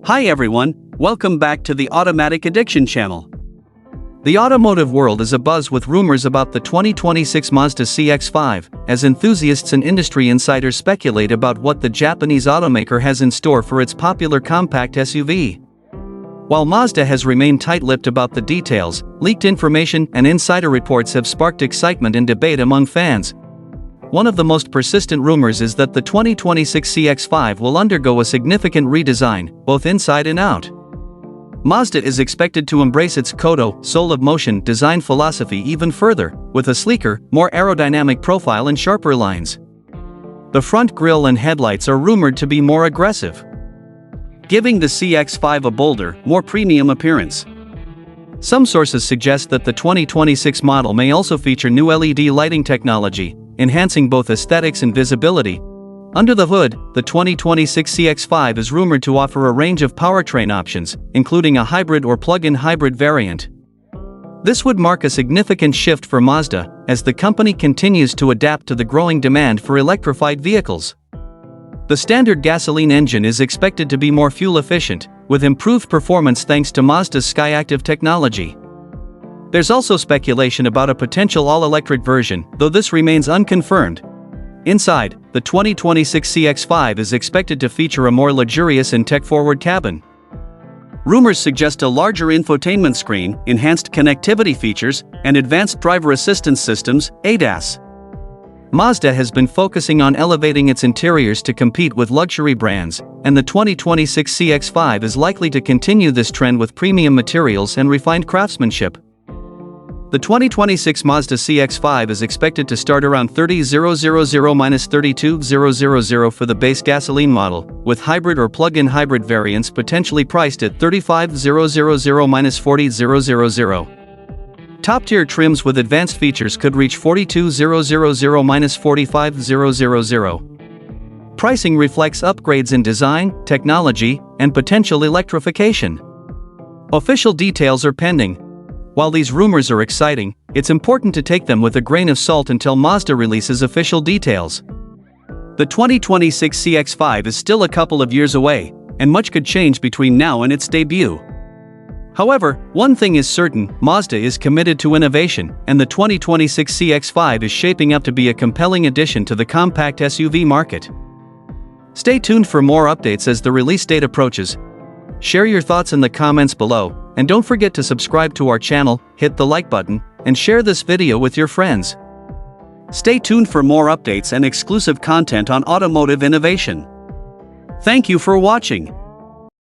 Hi everyone, welcome back to the Automatic Addiction channel. The automotive world is abuzz with rumors about the 2026 Mazda CX-5, as enthusiasts and industry insiders speculate about what the Japanese automaker has in store for its popular compact SUV. While Mazda has remained tight-lipped about the details, leaked information and insider reports have sparked excitement and debate among fans. One of the most persistent rumors is that the 2026 CX-5 will undergo a significant redesign, both inside and out. Mazda is expected to embrace its Kodo, soul of motion design philosophy even further, with a sleeker, more aerodynamic profile and sharper lines. The front grille and headlights are rumored to be more aggressive, giving the CX-5 a bolder, more premium appearance. Some sources suggest that the 2026 model may also feature new LED lighting technology, enhancing both aesthetics and visibility. Under the hood, the 2026 CX-5 is rumored to offer a range of powertrain options, including a hybrid or plug-in hybrid variant. This would mark a significant shift for Mazda, as the company continues to adapt to the growing demand for electrified vehicles. The standard gasoline engine is expected to be more fuel-efficient, with improved performance thanks to Mazda's Skyactiv technology. There's also speculation about a potential all-electric version, though this remains unconfirmed. Inside, the 2026 CX-5 is expected to feature a more luxurious and tech-forward cabin. Rumors suggest a larger infotainment screen, enhanced connectivity features, and advanced driver assistance systems, ADAS. Mazda has been focusing on elevating its interiors to compete with luxury brands, and the 2026 CX-5 is likely to continue this trend with premium materials and refined craftsmanship. The 2026 Mazda CX-5 is expected to start around $30,000–$32,000 for the base gasoline model, with hybrid or plug-in hybrid variants potentially priced at $35,000–$40,000. Top-tier trims with advanced features could reach $42,000–$45,000. Pricing reflects upgrades in design, technology, and potential electrification. Official details are pending. While these rumors are exciting, it's important to take them with a grain of salt until Mazda releases official details. The 2026 CX-5 is still a couple of years away, and much could change between now and its debut. However, one thing is certain, Mazda is committed to innovation, and the 2026 CX-5 is shaping up to be a compelling addition to the compact SUV market. Stay tuned for more updates as the release date approaches. Share your thoughts in the comments below, and don't forget to subscribe to our channel, hit the like button, and share this video with your friends. Stay tuned for more updates and exclusive content on automotive innovation. Thank you for watching.